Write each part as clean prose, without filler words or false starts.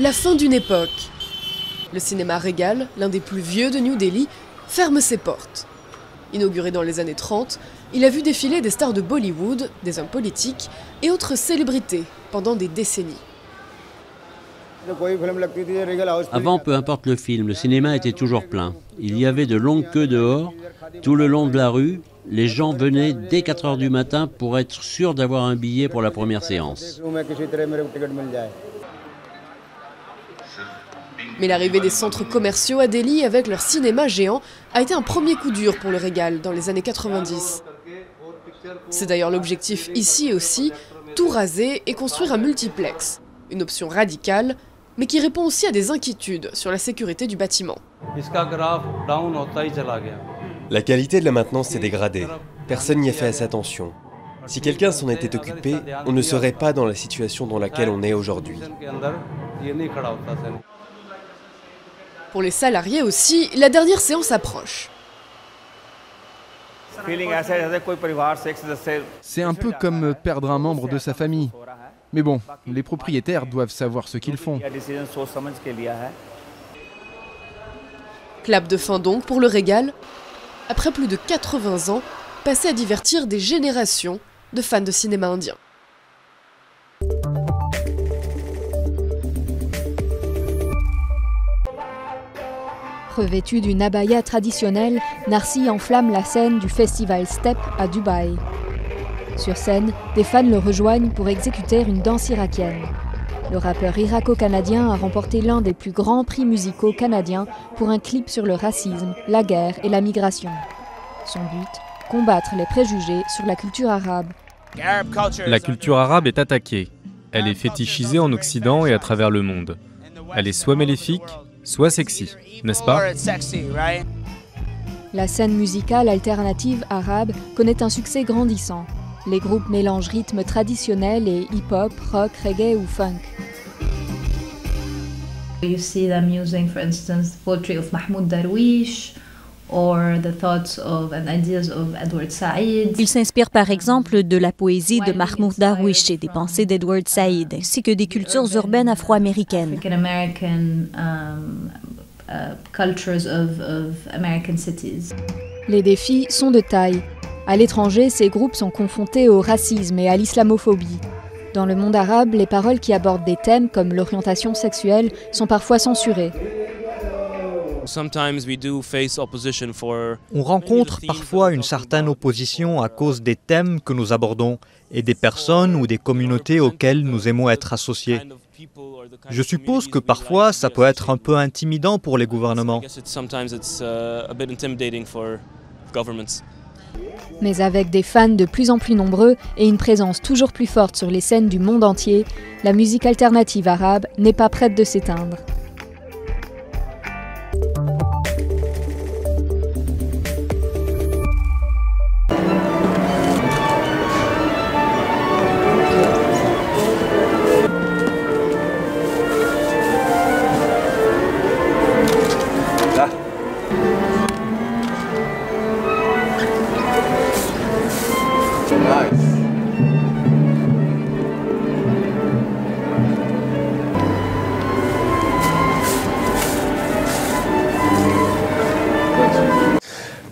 la fin d'une époque. Le cinéma Regal, l'un des plus vieux de New Delhi, ferme ses portes. Inauguré dans les années 30, il a vu défiler des stars de Bollywood, des hommes politiques et autres célébrités pendant des décennies. Avant, peu importe le film, le cinéma était toujours plein. Il y avait de longues queues dehors, tout le long de la rue. Les gens venaient dès 4 heures du matin pour être sûrs d'avoir un billet pour la première séance. Mais l'arrivée des centres commerciaux à Delhi avec leur cinéma géant a été un premier coup dur pour le Regal dans les années 90. C'est d'ailleurs l'objectif ici aussi, tout raser et construire un multiplex. Une option radicale, mais qui répond aussi à des inquiétudes sur la sécurité du bâtiment. La qualité de la maintenance s'est dégradée. Personne n'y a fait assez attention. Si quelqu'un s'en était occupé, on ne serait pas dans la situation dans laquelle on est aujourd'hui. Pour les salariés aussi, la dernière séance approche. C'est un peu comme perdre un membre de sa famille. Mais bon, les propriétaires doivent savoir ce qu'ils font. Clap de fin donc pour le Regal, après plus de 80 ans, passé à divertir des générations de fans de cinéma indien. Revêtu d'une abaya traditionnelle, Narsi enflamme la scène du festival Step à Dubaï. Sur scène, des fans le rejoignent pour exécuter une danse irakienne. Le rappeur irako-canadien a remporté l'un des plus grands prix musicaux canadiens pour un clip sur le racisme, la guerre et la migration. Son but, combattre les préjugés sur la culture arabe. La culture arabe est attaquée. Elle est fétichisée en Occident et à travers le monde. Elle est soit maléfique, soit sexy, n'est-ce pas? La scène musicale alternative arabe connaît un succès grandissant. Les groupes mélangent rythmes traditionnels et hip-hop, rock, reggae ou funk. You see them using, for instance, the poetry of Mahmoud Darwish or the thoughts of and ideas of Edward Said. Ils s'inspirent par exemple de la poésie de Mahmoud Darwish et des pensées d'Edward Said, ainsi que des cultures urbaines afro-américaines. African-American cultures of American cities. Les défis sont de taille. À l'étranger, ces groupes sont confrontés au racisme et à l'islamophobie. Dans le monde arabe, les paroles qui abordent des thèmes comme l'orientation sexuelle sont parfois censurées. On rencontre parfois une certaine opposition à cause des thèmes que nous abordons et des personnes ou des communautés auxquelles nous aimons être associés. Je suppose que parfois ça peut être un peu intimidant pour les gouvernements. Mais avec des fans de plus en plus nombreux et une présence toujours plus forte sur les scènes du monde entier, la musique alternative arabe n'est pas prête de s'éteindre.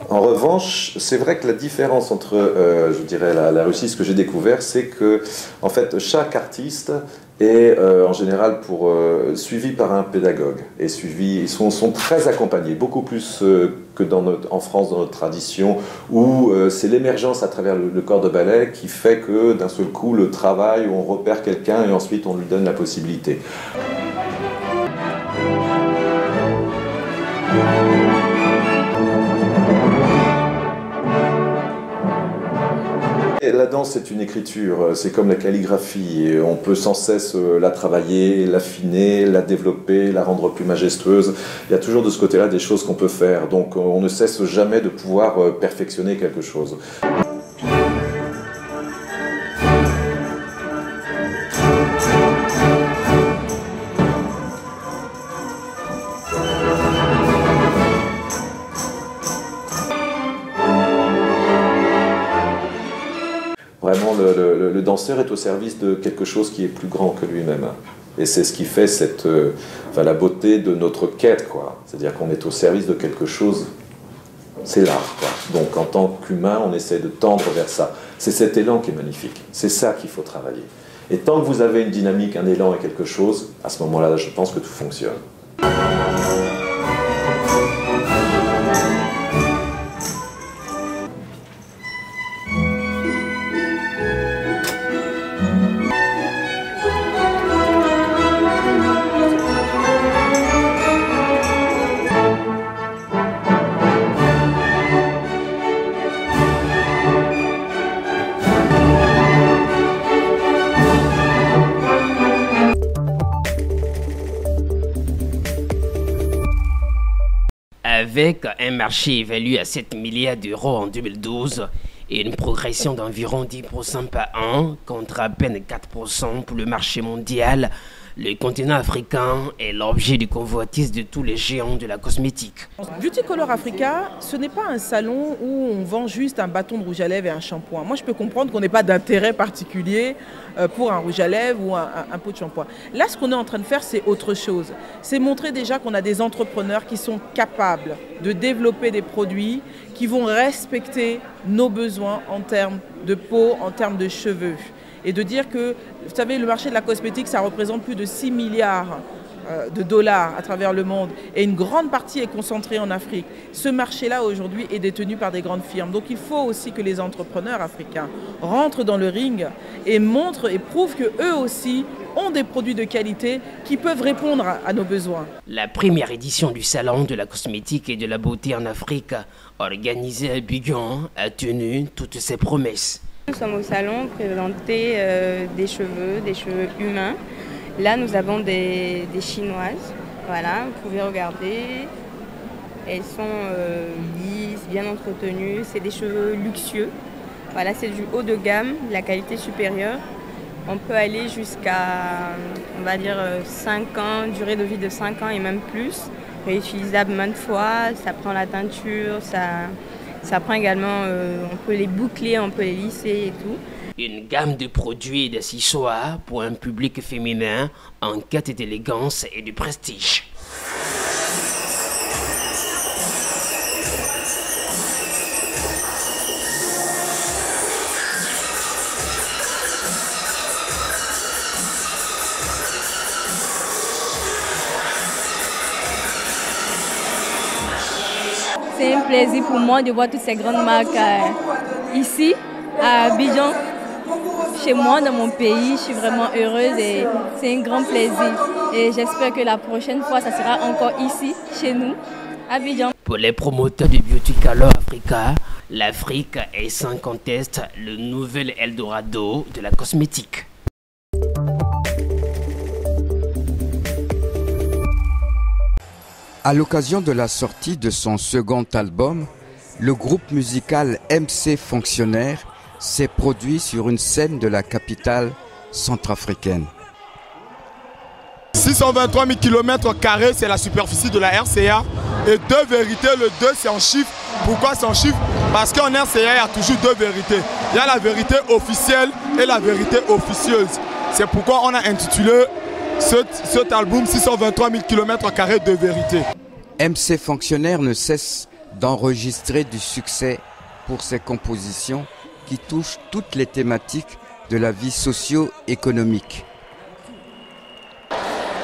En revanche, c'est vrai que la différence entre, je dirais, la Russie, ce que j'ai découvert, c'est que, en fait, chaque artiste est en général suivi par un pédagogue et ils sont très accompagnés, beaucoup plus que en France dans notre tradition, où c'est l'émergence à travers le corps de ballet qui fait que d'un seul coup le travail, on repère quelqu'un et ensuite on lui donne la possibilité. Et la danse, c'est une écriture, c'est comme la calligraphie, et on peut sans cesse la travailler, l'affiner, la développer, la rendre plus majestueuse. Il y a toujours de ce côté-là des choses qu'on peut faire, donc on ne cesse jamais de pouvoir perfectionner quelque chose. Vraiment, le danseur est au service de quelque chose qui est plus grand que lui-même. Et c'est ce qui fait la beauté de notre quête, quoi. C'est-à-dire qu'on est au service de quelque chose, c'est l'art, quoi. Donc en tant qu'humain, on essaie de tendre vers ça. C'est cet élan qui est magnifique, c'est ça qu'il faut travailler. Et tant que vous avez une dynamique, un élan et quelque chose, à ce moment-là, je pense que tout fonctionne. Avec un marché évalué à 7 milliards d'euros en 2012 et une progression d'environ 10% par an, contre à peine 4% pour le marché mondial, le continent africain est l'objet du convoitise de tous les géants de la cosmétique. Beauty Color Africa, ce n'est pas un salon où on vend juste un bâton de rouge à lèvres et un shampoing. Moi, je peux comprendre qu'on n'ait pas d'intérêt particulier pour un rouge à lèvres ou un pot de shampoing. Là, ce qu'on est en train de faire, c'est autre chose. C'est montrer déjà qu'on a des entrepreneurs qui sont capables de développer des produits qui vont respecter nos besoins en termes de peau, en termes de cheveux. Et de dire que, vous savez, le marché de la cosmétique, ça représente plus de 6 milliards de dollars à travers le monde. Et une grande partie est concentrée en Afrique. Ce marché-là, aujourd'hui, est détenu par des grandes firmes. Donc il faut aussi que les entrepreneurs africains rentrent dans le ring et montrent et prouvent qu'eux aussi ont des produits de qualité qui peuvent répondre à nos besoins. La première édition du Salon de la cosmétique et de la beauté en Afrique, organisée à Abidjan, a tenu toutes ses promesses. Nous sommes au salon présenter des cheveux humains. Là, nous avons des chinoises. Voilà, vous pouvez regarder. Elles sont lisses, bien entretenues. C'est des cheveux luxueux. Voilà, c'est du haut de gamme, de la qualité supérieure. On peut aller jusqu'à, on va dire, 5 ans, durée de vie de 5 ans et même plus. Réutilisable maintes fois, ça prend la teinture, ça prend également, on peut les boucler, on peut les lisser et tout. Une gamme de produits et d'accessoires pour un public féminin en quête d'élégance et de prestige. C'est un plaisir pour moi de voir toutes ces grandes marques ici, à Abidjan. Chez moi, dans mon pays, je suis vraiment heureuse et c'est un grand plaisir. Et j'espère que la prochaine fois, ça sera encore ici, chez nous, à Abidjan. Pour les promoteurs de Beauty Color Africa, l'Afrique est sans conteste le nouvel Eldorado de la cosmétique. À l'occasion de la sortie de son second album, le groupe musical MC Fonctionnaire s'est produit sur une scène de la capitale centrafricaine. 623 000 km², c'est la superficie de la RCA. Et deux vérités, le 2 c'est en chiffre. Pourquoi c'est en chiffre? Parce qu'en RCA, il y a toujours deux vérités. Il y a la vérité officielle et la vérité officieuse. C'est pourquoi on a intitulé cet album 623 000 km² de vérité. MC Fonctionnaire ne cesse d'enregistrer du succès pour ses compositions qui touchent toutes les thématiques de la vie socio-économique.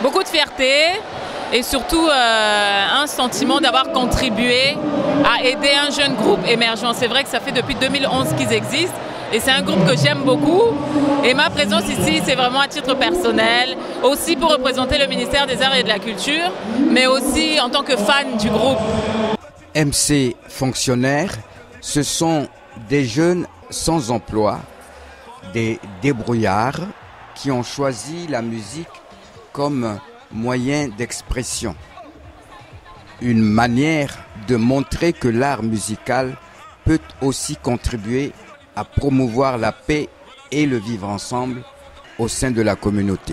Beaucoup de fierté et surtout un sentiment d'avoir contribué à aider un jeune groupe émergent. C'est vrai que ça fait depuis 2011 qu'ils existent. Et c'est un groupe que j'aime beaucoup. Et ma présence ici, c'est vraiment à titre personnel, aussi pour représenter le ministère des Arts et de la Culture, mais aussi en tant que fan du groupe. MC Fonctionnaire, ce sont des jeunes sans emploi, des débrouillards qui ont choisi la musique comme moyen d'expression. Une manière de montrer que l'art musical peut aussi contribuer à promouvoir la paix et le vivre ensemble au sein de la communauté.